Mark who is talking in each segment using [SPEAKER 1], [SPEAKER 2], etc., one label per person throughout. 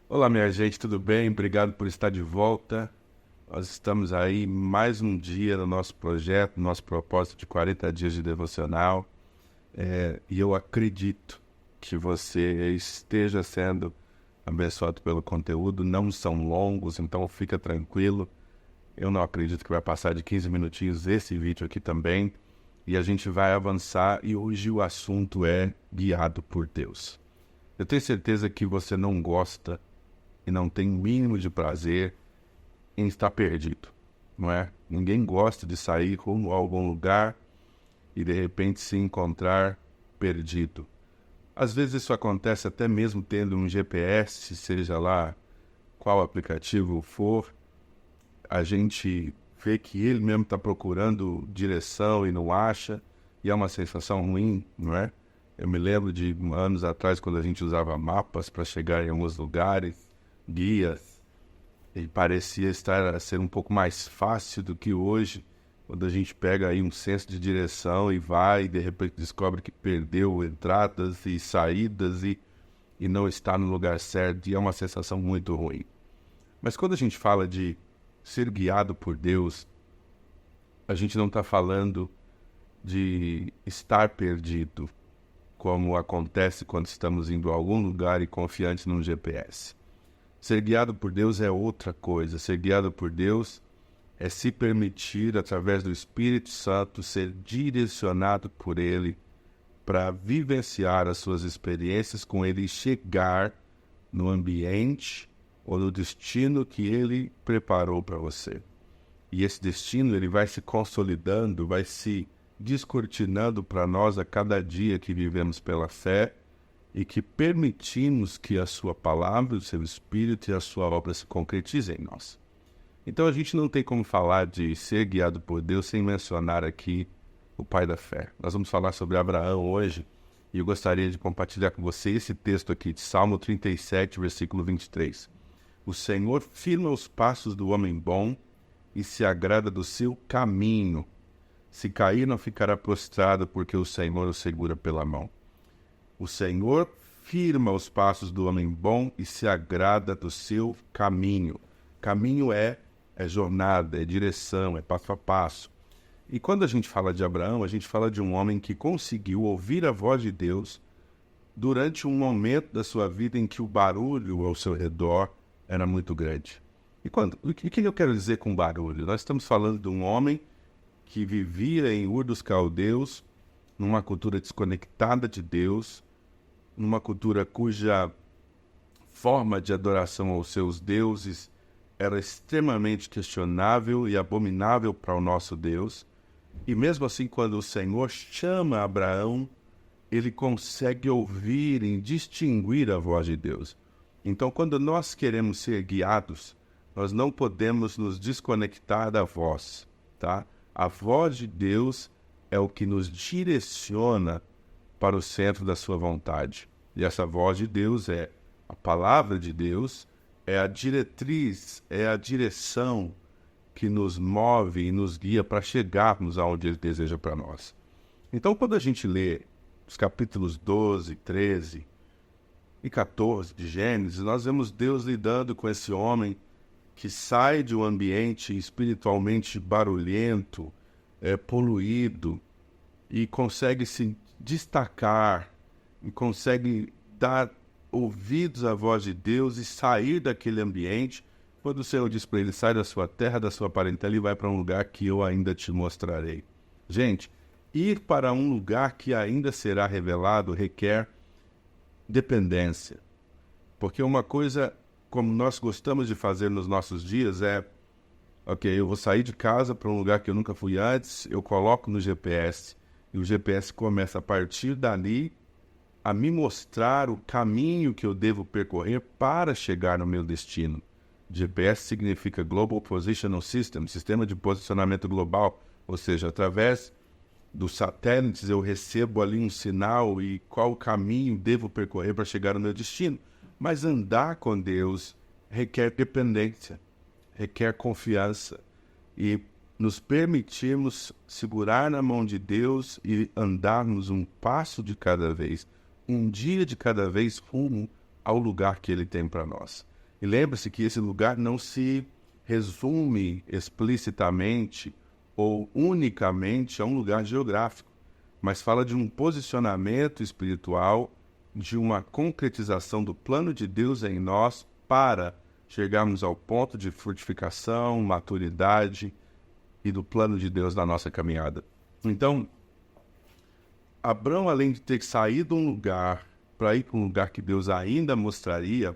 [SPEAKER 1] Olá, minha gente, tudo bem? Obrigado por estar de volta. Nós estamos aí mais um dia no nosso projeto, nosso propósito de 40 dias de devocional. E eu acredito que você esteja sendo abençoado pelo conteúdo. Não são longos, então fica tranquilo. Eu não acredito que vai passar de 15 minutinhos esse vídeo aqui também. E a gente vai avançar e hoje o assunto é guiado por Deus. Eu tenho certeza que você não gosta e não tem o mínimo de prazer em estar perdido, não é? Ninguém gosta de sair rumo a algum lugar e de repente se encontrar perdido. Às vezes isso acontece até mesmo tendo um GPS, seja lá qual aplicativo for, a gente vê que ele mesmo está procurando direção e não acha, e é uma sensação ruim, não é? Eu me lembro de anos atrás, quando a gente usava mapas para chegar em alguns lugares, guias, e parecia ser um pouco mais fácil do que hoje, quando a gente pega aí um senso de direção e vai, e de repente descobre que perdeu entradas e saídas e não está no lugar certo, e é uma sensação muito ruim. Mas quando a gente fala de ser guiado por Deus, a gente não está falando de estar perdido, como acontece quando estamos indo a algum lugar e confiantes num GPS. Ser guiado por Deus é outra coisa. Ser guiado por Deus é se permitir, através do Espírito Santo, ser direcionado por Ele para vivenciar as suas experiências com Ele e chegar no ambiente ou no destino que Ele preparou para você. E esse destino ele vai se consolidando, vai se descortinando para nós a cada dia que vivemos pela fé e que permitimos que a sua palavra, o seu Espírito e a sua obra se concretizem em nós. Então a gente não tem como falar de ser guiado por Deus sem mencionar aqui o pai da fé. Nós vamos falar sobre Abraão hoje e eu gostaria de compartilhar com você esse texto aqui de Salmo 37, versículo 23. O Senhor firma os passos do homem bom e se agrada do seu caminho. Se cair, não ficará prostrado, porque o Senhor o segura pela mão. O Senhor firma os passos do homem bom e se agrada do seu caminho. Caminho é jornada, é direção, é passo a passo. E quando a gente fala de Abraão, a gente fala de um homem que conseguiu ouvir a voz de Deus durante um momento da sua vida em que o barulho ao seu redor era muito grande. O que eu quero dizer com barulho? Nós estamos falando de um homem que vivia em Ur dos Caldeus, numa cultura desconectada de Deus, numa cultura cuja forma de adoração aos seus deuses era extremamente questionável e abominável para o nosso Deus. E mesmo assim, quando o Senhor chama Abraão, ele consegue ouvir e distinguir a voz de Deus. Então, quando nós queremos ser guiados, nós não podemos nos desconectar da voz, tá? A voz de Deus é o que nos direciona para o centro da sua vontade. E essa voz de Deus é a palavra de Deus, é a diretriz, é a direção que nos move e nos guia para chegarmos aonde Ele deseja para nós. Então, quando a gente lê os capítulos 12, 13 e 14 de Gênesis, nós vemos Deus lidando com esse homem que sai de um ambiente espiritualmente barulhento, poluído, e consegue se destacar, e consegue dar ouvidos à voz de Deus e sair daquele ambiente. Quando o Senhor diz para ele, sai da sua terra, da sua parentela e vai para um lugar que eu ainda te mostrarei. Gente, ir para um lugar que ainda será revelado requer dependência. Porque uma coisa, como nós gostamos de fazer nos nossos dias, ok, eu vou sair de casa para um lugar que eu nunca fui antes, eu coloco no GPS, e o GPS começa a partir dali a me mostrar o caminho que eu devo percorrer para chegar no meu destino. GPS significa Global Positional System, sistema de posicionamento global, ou seja, através dos satélites eu recebo ali um sinal e qual caminho devo percorrer para chegar no meu destino. Mas andar com Deus requer dependência, requer confiança. E nos permitirmos segurar na mão de Deus e andarmos um passo de cada vez, um dia de cada vez rumo ao lugar que Ele tem para nós. E lembre-se que esse lugar não se resume explicitamente ou unicamente a um lugar geográfico, mas fala de um posicionamento espiritual, de uma concretização do plano de Deus em nós para chegarmos ao ponto de frutificação, maturidade e do plano de Deus na nossa caminhada. Então, Abrão, além de ter saído de um lugar para ir para um lugar que Deus ainda mostraria,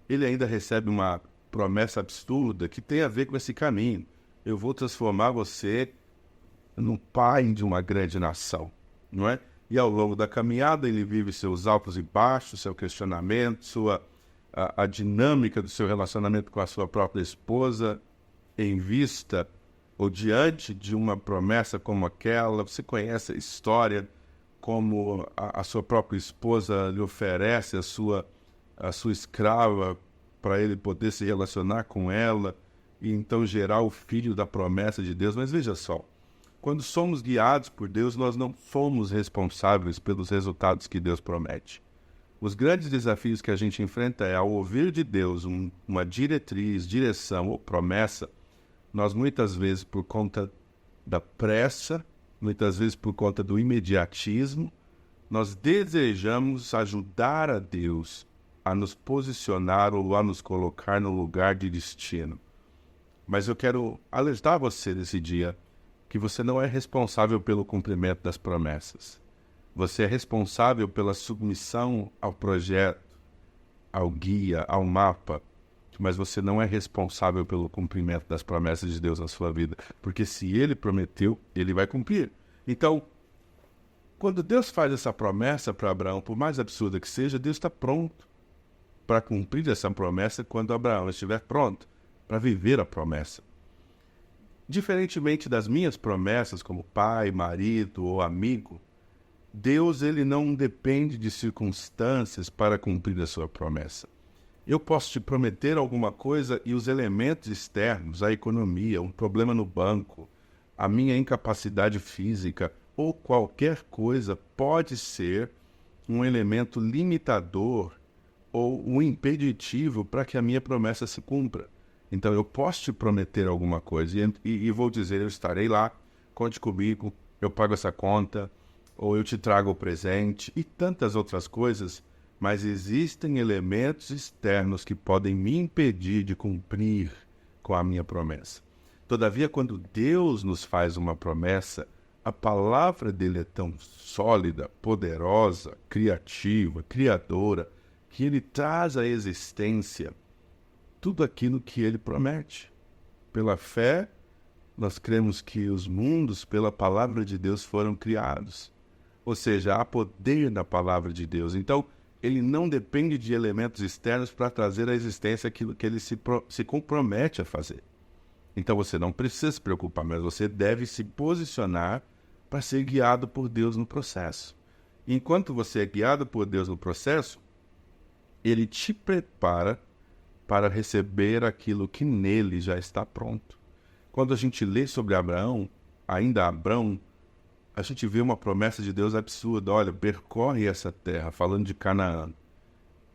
[SPEAKER 1] ele ainda recebe uma promessa absurda que tem a ver com esse caminho. Eu vou transformar você no pai de uma grande nação, não é? E ao longo da caminhada ele vive seus altos e baixos, seu questionamento, a dinâmica do seu relacionamento com a sua própria esposa, em vista ou diante de uma promessa como aquela. Você conhece a história, como a sua própria esposa lhe oferece a sua escrava para ele poder se relacionar com ela e então gerar o filho da promessa de Deus. Mas veja só, quando somos guiados por Deus, nós não somos responsáveis pelos resultados que Deus promete. Os grandes desafios que a gente enfrenta é, ao ouvir de Deus uma diretriz, direção ou promessa, nós muitas vezes, por conta da pressa, muitas vezes por conta do imediatismo, nós desejamos ajudar a Deus a nos posicionar ou a nos colocar no lugar de destino. Mas eu quero alertar você nesse dia que você não é responsável pelo cumprimento das promessas. Você é responsável pela submissão ao projeto, ao guia, ao mapa, mas você não é responsável pelo cumprimento das promessas de Deus na sua vida, porque se Ele prometeu, Ele vai cumprir. Então, quando Deus faz essa promessa para Abraão, por mais absurda que seja, Deus está pronto para cumprir essa promessa quando Abraão estiver pronto para viver a promessa. Diferentemente das minhas promessas como pai, marido ou amigo, Deus ele não depende de circunstâncias para cumprir a sua promessa. Eu posso te prometer alguma coisa e os elementos externos, a economia, um problema no banco, a minha incapacidade física ou qualquer coisa pode ser um elemento limitador ou um impeditivo para que a minha promessa se cumpra. Então eu posso te prometer alguma coisa e vou dizer, eu estarei lá, conte comigo, eu pago essa conta, ou eu te trago o presente e tantas outras coisas, mas existem elementos externos que podem me impedir de cumprir com a minha promessa. Todavia, quando Deus nos faz uma promessa, a palavra dele é tão sólida, poderosa, criativa, criadora, que ele traz à existência tudo aquilo que ele promete. Pela fé, nós cremos que os mundos, pela palavra de Deus, foram criados. Ou seja, há poder na palavra de Deus. Então, ele não depende de elementos externos para trazer à existência aquilo que ele se compromete a fazer. Então, você não precisa se preocupar, mas você deve se posicionar para ser guiado por Deus no processo. Enquanto você é guiado por Deus no processo, ele te prepara para receber aquilo que nele já está pronto. Quando a gente lê sobre Abraão, ainda Abrão, a gente vê uma promessa de Deus absurda. Olha, percorre essa terra, falando de Canaã.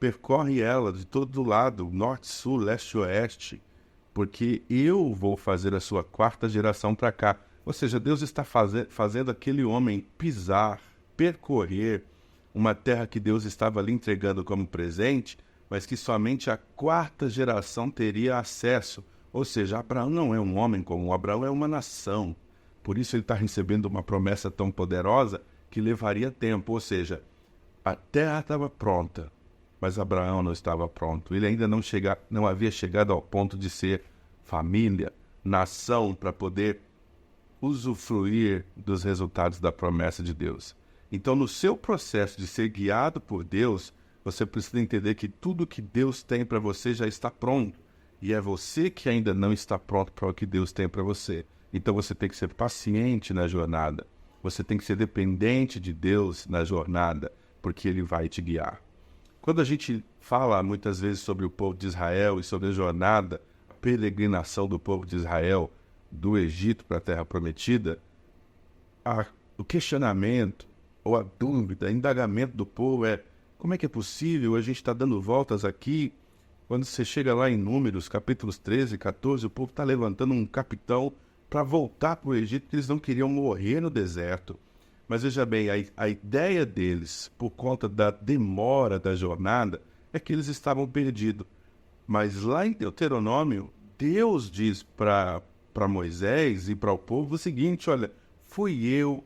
[SPEAKER 1] Percorre ela de todo lado, norte, sul, leste, oeste, porque eu vou fazer a sua quarta geração para cá. Ou seja, Deus está fazendo aquele homem pisar, percorrer uma terra que Deus estava lhe entregando como presente, mas que somente a quarta geração teria acesso. Ou seja, Abraão não é um homem comum, Abraão é uma nação. Por isso ele está recebendo uma promessa tão poderosa que levaria tempo. Ou seja, a terra estava pronta, mas Abraão não estava pronto. Ele ainda não havia chegado ao ponto de ser família, nação, para poder usufruir dos resultados da promessa de Deus. Então, no seu processo de ser guiado por Deus, você precisa entender que tudo que Deus tem para você já está pronto. E é você que ainda não está pronto para o que Deus tem para você. Então você tem que ser paciente na jornada. Você tem que ser dependente de Deus na jornada, porque Ele vai te guiar. Quando a gente fala muitas vezes sobre o povo de Israel e sobre a jornada, a peregrinação do povo de Israel, do Egito para a Terra Prometida, o questionamento, ou a dúvida, o indagamento do povo é: como é que é possível a gente estar dando voltas aqui? Quando você chega lá em Números, capítulos 13 e 14, o povo está levantando um capitão para voltar para o Egito, porque eles não queriam morrer no deserto. Mas veja bem, a ideia deles, por conta da demora da jornada, é que eles estavam perdidos. Mas lá em Deuteronômio, Deus diz para Moisés e para o povo o seguinte: olha, fui eu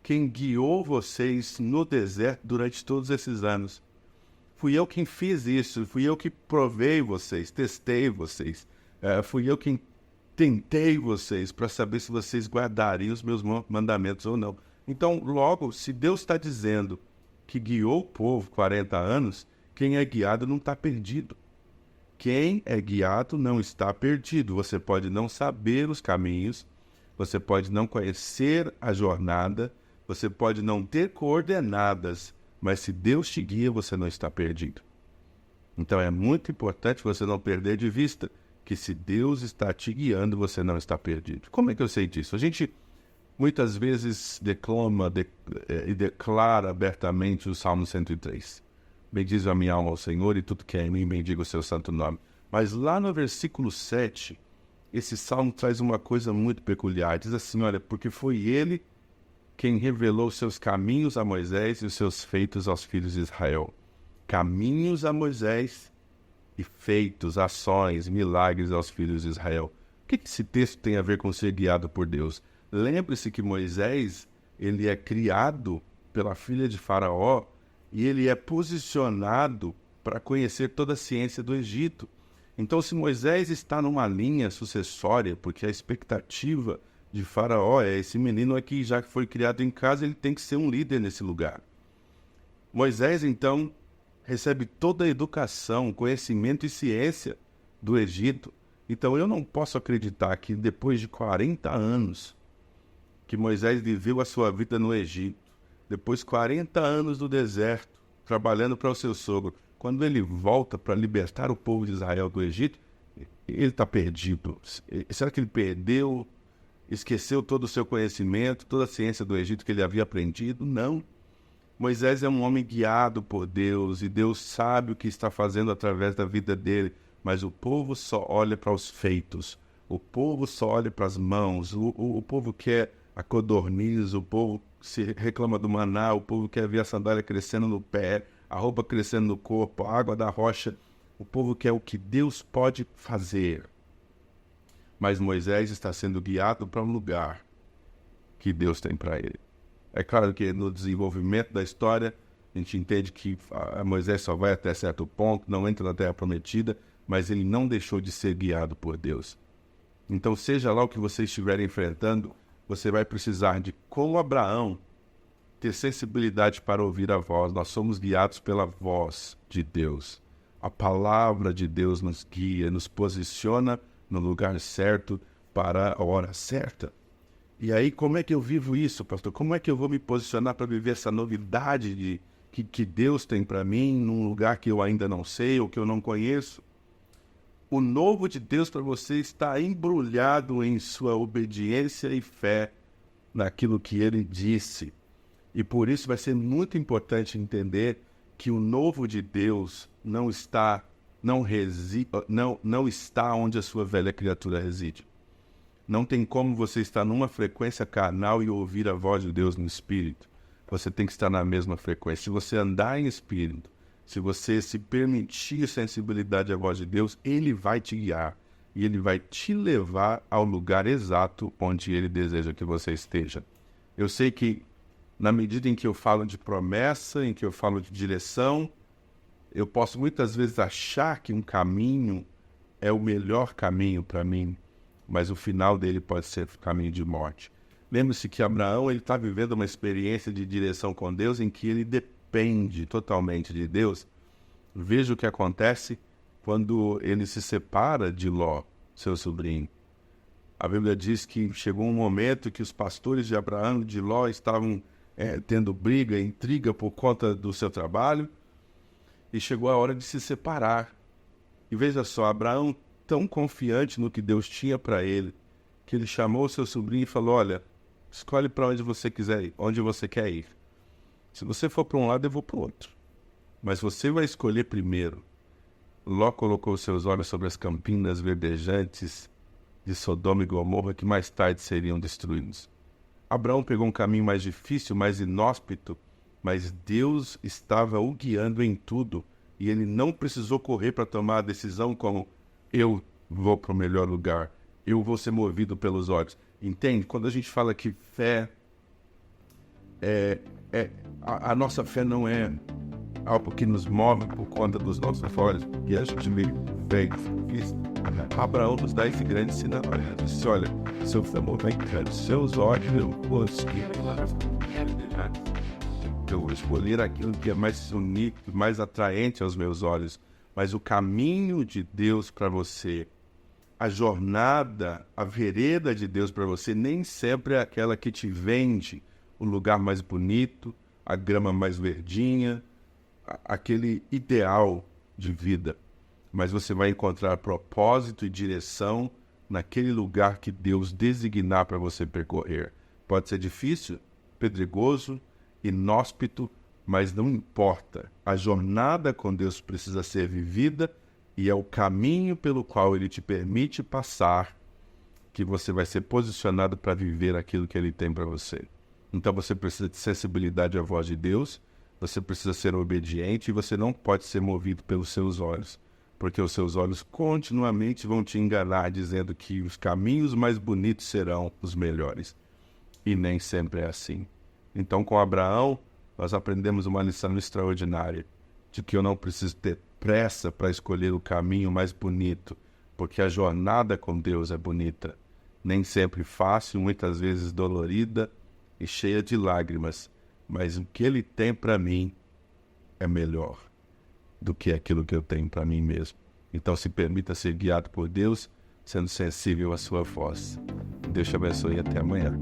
[SPEAKER 1] quem guiou vocês no deserto durante todos esses anos. Fui eu quem fiz isso, fui eu que provei vocês, testei vocês. Fui eu quem tentei vocês para saber se vocês guardariam os meus mandamentos ou não. Então, logo, se Deus está dizendo que guiou o povo 40 anos, quem é guiado não está perdido. Quem é guiado não está perdido. Você pode não saber os caminhos, você pode não conhecer a jornada, você pode não ter coordenadas, mas se Deus te guia, você não está perdido. Então é muito importante você não perder de vista que se Deus está te guiando, você não está perdido. Como é que eu sei disso? A gente muitas vezes declama e declara abertamente o Salmo 103. Bendize a minha alma ao Senhor e tudo que é em mim, bendiga o seu santo nome. Mas lá no versículo 7, esse salmo traz uma coisa muito peculiar. Diz assim: olha, porque foi ele quem revelou os seus caminhos a Moisés e os seus feitos aos filhos de Israel. Caminhos a Moisés e feitos, ações, milagres aos filhos de Israel. O que esse texto tem a ver com ser guiado por Deus? Lembre-se que Moisés, ele é criado pela filha de Faraó e ele é posicionado para conhecer toda a ciência do Egito. Então, se Moisés está numa linha sucessória, porque a expectativa de Faraó é: esse menino aqui, já que foi criado em casa, ele tem que ser um líder nesse lugar. Moisés, então, recebe toda a educação, conhecimento e ciência do Egito. Então, eu não posso acreditar que depois de 40 anos que Moisés viveu a sua vida no Egito, depois de 40 anos no deserto, trabalhando para o seu sogro, quando ele volta para libertar o povo de Israel do Egito, ele está perdido. Será que ele perdeu, esqueceu todo o seu conhecimento, toda a ciência do Egito que ele havia aprendido? Não. Moisés é um homem guiado por Deus e Deus sabe o que está fazendo através da vida dele, mas o povo só olha para os feitos, o povo só olha para as mãos, o povo quer a codorniz, o povo se reclama do maná, o povo quer ver a sandália crescendo no pé, a roupa crescendo no corpo, a água da rocha. O povo quer o que Deus pode fazer. Mas Moisés está sendo guiado para um lugar que Deus tem para ele. É claro que no desenvolvimento da história, a gente entende que Moisés só vai até certo ponto, não entra na Terra Prometida, mas ele não deixou de ser guiado por Deus. Então, seja lá o que você estiver enfrentando, você vai precisar de, como Abraão, ter sensibilidade para ouvir a voz. Nós somos guiados pela voz de Deus. A palavra de Deus nos guia, nos posiciona no lugar certo para a hora certa. E aí, como é que eu vivo isso, pastor? Como é que eu vou me posicionar para viver essa novidade que Deus tem para mim, num lugar que eu ainda não sei ou que eu não conheço? O novo de Deus para você está embrulhado em sua obediência e fé naquilo que Ele disse. E por isso vai ser muito importante entender que o novo de Deus não está onde a sua velha criatura reside. Não tem como você estar numa frequência carnal e ouvir a voz de Deus no Espírito. Você tem que estar na mesma frequência. Se você andar em Espírito, se você se permitir sensibilidade à voz de Deus, Ele vai te guiar. E Ele vai te levar ao lugar exato onde Ele deseja que você esteja. Eu sei que, na medida em que eu falo de promessa, em que eu falo de direção, eu posso muitas vezes achar que um caminho é o melhor caminho para mim, mas o final dele pode ser caminho de morte. Lembre-se que Abraão está vivendo uma experiência de direção com Deus em que ele depende totalmente de Deus. Veja o que acontece quando ele se separa de Ló, seu sobrinho. A Bíblia diz que chegou um momento que os pastores de Abraão e de Ló estavam tendo briga, intriga por conta do seu trabalho, e chegou a hora de se separar. E veja só, Abraão, tão confiante no que Deus tinha para ele, que ele chamou o seu sobrinho e falou: olha, escolhe para onde você quiser ir, onde você quer ir. Se você for para um lado, eu vou para o outro. Mas você vai escolher primeiro. Ló colocou seus olhos sobre as campinas verdejantes de Sodoma e Gomorra, que mais tarde seriam destruídos. Abraão pegou um caminho mais difícil, mais inóspito, mas Deus estava o guiando em tudo, e ele não precisou correr para tomar a decisão como: eu vou para o melhor lugar, eu vou ser movido pelos olhos. Entende? Quando a gente fala que fé, a nossa fé não é algo que nos move por conta dos nossos olhos, e a gente meio bem. Abraão nos dá esse grande sinal. Ele disse: olha, se eu for movimentando seus olhos, eu vou escolher aquilo que é mais bonito, mais atraente aos meus olhos. Mas o caminho de Deus para você, a jornada, a vereda de Deus para você, nem sempre é aquela que te vende o lugar mais bonito, a grama mais verdinha, aquele ideal de vida. Mas você vai encontrar propósito e direção naquele lugar que Deus designar para você percorrer. Pode ser difícil, pedregoso, inóspito, mas não importa. A jornada com Deus precisa ser vivida, e é o caminho pelo qual Ele te permite passar que você vai ser posicionado para viver aquilo que Ele tem para você. Então você precisa de sensibilidade à voz de Deus, você precisa ser obediente, e você não pode ser movido pelos seus olhos, porque os seus olhos continuamente vão te enganar, dizendo que os caminhos mais bonitos serão os melhores. E nem sempre é assim. Então, com Abraão, nós aprendemos uma lição extraordinária, de que eu não preciso ter pressa para escolher o caminho mais bonito, porque a jornada com Deus é bonita, nem sempre fácil, muitas vezes dolorida e cheia de lágrimas, mas o que Ele tem para mim é melhor do que aquilo que eu tenho para mim mesmo. Então se permita ser guiado por Deus, sendo sensível à sua voz. Deus te abençoe e até amanhã.